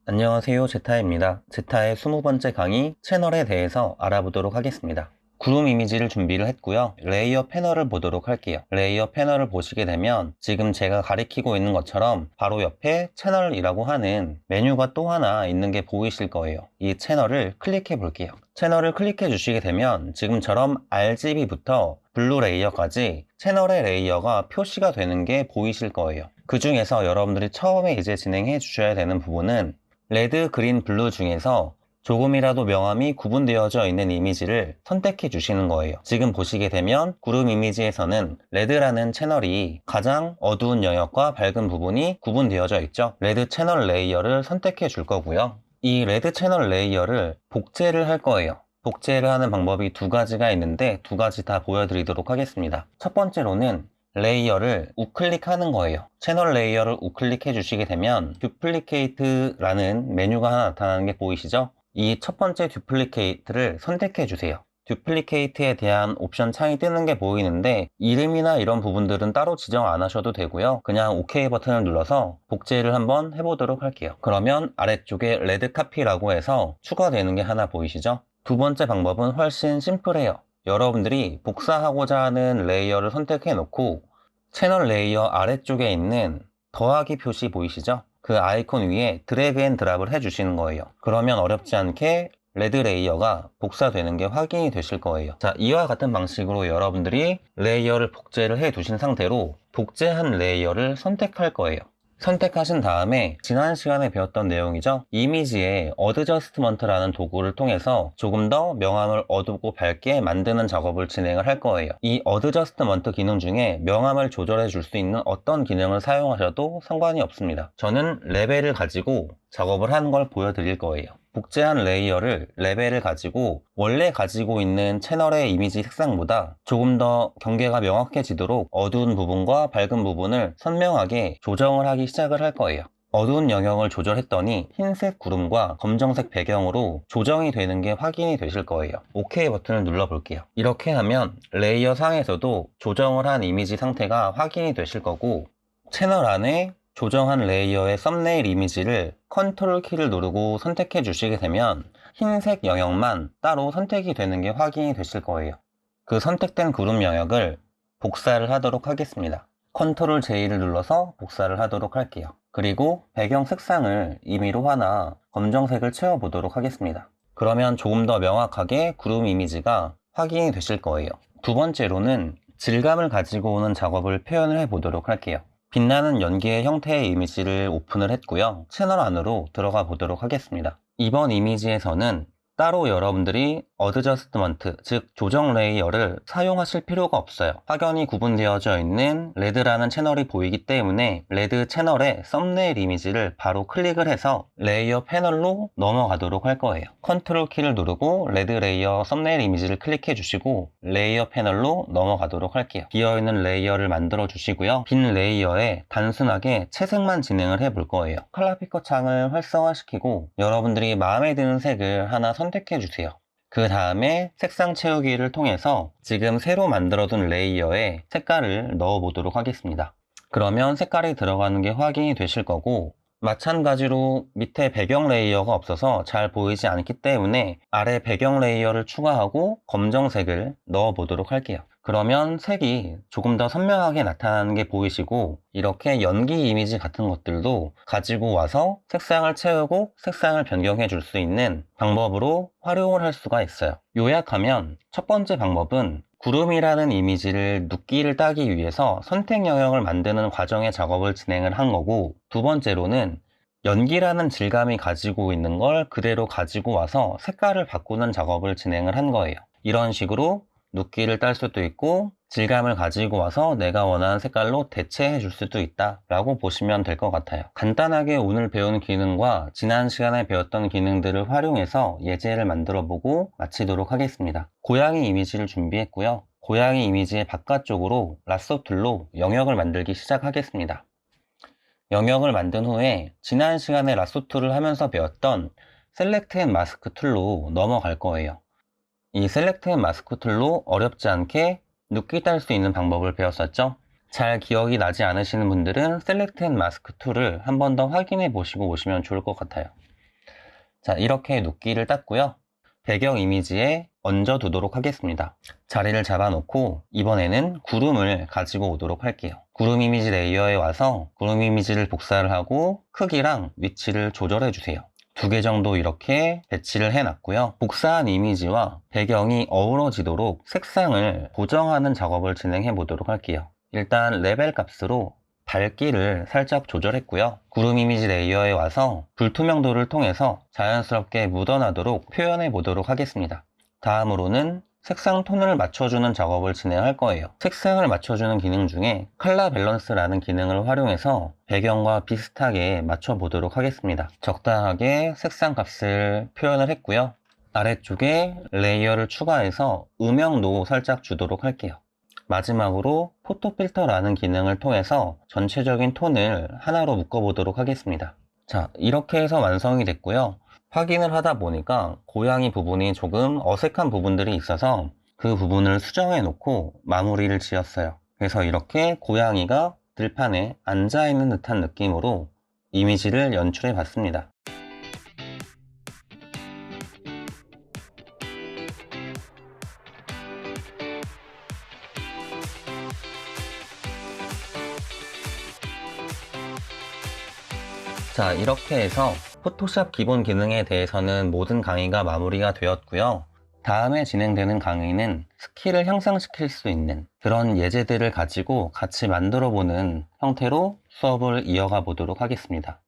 안녕하세요. 제타입니다. 제타의 20번째 강의 채널에 대해서 알아보도록 하겠습니다. 구름 이미지를 준비를 했고요. 레이어 패널을 보도록 할게요. 레이어 패널을 보시게 되면 지금 제가 가리키고 있는 것처럼 바로 옆에 채널이라고 하는 메뉴가 또 하나 있는 게 보이실 거예요. 이 채널을 클릭해 볼게요. 채널을 클릭해 주시게 되면 지금처럼 RGB부터 블루 레이어까지 채널의 레이어가 표시가 되는 게 보이실 거예요. 그 중에서 여러분들이 처음에 이제 진행해 주셔야 되는 부분은 레드, 그린, 블루 중에서 조금이라도 명암이 구분되어져 있는 이미지를 선택해 주시는 거예요. 지금 보시게 되면 구름 이미지에서는 레드라는 채널이 가장 어두운 영역과 밝은 부분이 구분되어져 있죠. 레드 채널 레이어를 선택해 줄 거고요. 이 레드 채널 레이어를 복제를 할 거예요. 복제를 하는 방법이 두 가지가 있는데 두 가지 다 보여드리도록 하겠습니다. 첫 번째로는 레이어를 우클릭하는 거예요. 채널 레이어를 우클릭해 주시게 되면 듀플리케이트라는 메뉴가 하나 나타나는 게 보이시죠? 이 첫 번째 듀플리케이트를 선택해 주세요. 듀플리케이트에 대한 옵션 창이 뜨는 게 보이는데 이름이나 이런 부분들은 따로 지정 안 하셔도 되고요. 그냥 OK 버튼을 눌러서 복제를 한번 해보도록 할게요. 그러면 아래쪽에 레드 카피라고 해서 추가되는 게 하나 보이시죠? 두 번째 방법은 훨씬 심플해요. 여러분들이 복사하고자 하는 레이어를 선택해 놓고 채널 레이어 아래쪽에 있는 더하기 표시 보이시죠? 그 아이콘 위에 드래그 앤 드랍을 해주시는 거예요. 그러면 어렵지 않게 레드 레이어가 복사되는 게 확인이 되실 거예요. 자, 이와 같은 방식으로 여러분들이 레이어를 복제를 해 두신 상태로 복제한 레이어를 선택할 거예요. 선택하신 다음에 지난 시간에 배웠던 내용이죠. 이미지에 어드저스트먼트라는 도구를 통해서 조금 더 명암을 어둡고 밝게 만드는 작업을 진행을 할 거예요. 이 어드저스트먼트 기능 중에 명암을 조절해 줄 수 있는 어떤 기능을 사용하셔도 상관이 없습니다. 저는 레벨을 가지고 작업을 하는 걸 보여드릴 거예요. 복제한 레이어를 레벨을 가지고 원래 가지고 있는 채널의 이미지 색상보다 조금 더 경계가 명확해지도록 어두운 부분과 밝은 부분을 선명하게 조정을 하기 시작을 할 거예요. 어두운 영역을 조절했더니 흰색 구름과 검정색 배경으로 조정이 되는 게 확인이 되실 거예요. OK 버튼을 눌러 볼게요. 이렇게 하면 레이어 상에서도 조정을 한 이미지 상태가 확인이 되실 거고 채널 안에 조정한 레이어의 썸네일 이미지를 컨트롤 키를 누르고 선택해 주시게 되면 흰색 영역만 따로 선택이 되는 게 확인이 되실 거예요. 그 선택된 구름 영역을 복사를 하도록 하겠습니다. 컨트롤 J를 눌러서 복사를 하도록 할게요. 그리고 배경 색상을 임의로 하나 검정색을 채워보도록 하겠습니다. 그러면 조금 더 명확하게 구름 이미지가 확인이 되실 거예요. 두 번째로는 질감을 가지고 오는 작업을 표현을 해보도록 할게요. 빛나는 연기의 형태의 이미지를 오픈을 했고요. 채널 안으로 들어가 보도록 하겠습니다. 이번 이미지에서는 따로 여러분들이 어드저스트먼트, 즉 조정 레이어를 사용하실 필요가 없어요. 확연히 구분되어져 있는 레드라는 채널이 보이기 때문에 레드 채널의 썸네일 이미지를 바로 클릭을 해서 레이어 패널로 넘어가도록 할 거예요. 컨트롤 키를 누르고 레드 레이어 썸네일 이미지를 클릭해 주시고 레이어 패널로 넘어가도록 할게요. 비어있는 레이어를 만들어 주시고요. 빈 레이어에 단순하게 채색만 진행을 해 볼 거예요. 컬러 피커 창을 활성화시키고 여러분들이 마음에 드는 색을 하나 선택해 주세요. 그 다음에 색상 채우기를 통해서 지금 새로 만들어둔 레이어에 색깔을 넣어 보도록 하겠습니다. 그러면 색깔이 들어가는 게 확인이 되실 거고 마찬가지로 밑에 배경 레이어가 없어서 잘 보이지 않기 때문에 아래 배경 레이어를 추가하고 검정색을 넣어 보도록 할게요. 그러면 색이 조금 더 선명하게 나타나는 게 보이시고 이렇게 연기 이미지 같은 것들도 가지고 와서 색상을 채우고 색상을 변경해 줄 수 있는 방법으로 활용을 할 수가 있어요. 요약하면 첫 번째 방법은 구름이라는 이미지를 눕기를 따기 위해서 선택 영역을 만드는 과정의 작업을 진행을 한 거고 두 번째로는 연기라는 질감이 가지고 있는 걸 그대로 가지고 와서 색깔을 바꾸는 작업을 진행을 한 거예요. 이런 식으로 눕기를 딸 수도 있고 질감을 가지고 와서 내가 원하는 색깔로 대체해 줄 수도 있다 라고 보시면 될 것 같아요. 간단하게 오늘 배운 기능과 지난 시간에 배웠던 기능들을 활용해서 예제를 만들어 보고 마치도록 하겠습니다. 고양이 이미지를 준비했고요. 고양이 이미지의 바깥쪽으로 라쏘 툴로 영역을 만들기 시작하겠습니다. 영역을 만든 후에 지난 시간에 라쏘 툴을 하면서 배웠던 셀렉트 앤 마스크 툴로 넘어갈 거예요. 이 셀렉트 앤 마스크 툴로 어렵지 않게 눕기 딸 수 있는 방법을 배웠었죠? 잘 기억이 나지 않으시는 분들은 셀렉트 앤 마스크 툴을 한 번 더 확인해 보시고 오시면 좋을 것 같아요. 자, 이렇게 눕기를 땄고요. 배경 이미지에 얹어 두도록 하겠습니다. 자리를 잡아놓고 이번에는 구름을 가지고 오도록 할게요. 구름 이미지 레이어에 와서 구름 이미지를 복사를 하고 크기랑 위치를 조절해 주세요. 2개 정도 이렇게 배치를 해놨고요. 복사한 이미지와 배경이 어우러지도록 색상을 고정하는 작업을 진행해 보도록 할게요. 일단 레벨 값으로 밝기를 살짝 조절했고요. 구름 이미지 레이어에 와서 불투명도를 통해서 자연스럽게 묻어나도록 표현해 보도록 하겠습니다. 다음으로는 색상 톤을 맞춰주는 작업을 진행할 거예요. 색상을 맞춰주는 기능 중에 컬러 밸런스라는 기능을 활용해서 배경과 비슷하게 맞춰보도록 하겠습니다. 적당하게 색상 값을 표현을 했고요. 아래쪽에 레이어를 추가해서 음영도 살짝 주도록 할게요. 마지막으로 포토 필터라는 기능을 통해서 전체적인 톤을 하나로 묶어보도록 하겠습니다. 자, 이렇게 해서 완성이 됐고요. 확인을 하다 보니까 고양이 부분이 조금 어색한 부분들이 있어서 그 부분을 수정해 놓고 마무리를 지었어요. 그래서 이렇게 고양이가 들판에 앉아있는 듯한 느낌으로 이미지를 연출해 봤습니다. 자, 이렇게 해서 포토샵 기본 기능에 대해서는 모든 강의가 마무리가 되었고요. 다음에 진행되는 강의는 스킬을 향상시킬 수 있는 그런 예제들을 가지고 같이 만들어 보는 형태로 수업을 이어가 보도록 하겠습니다.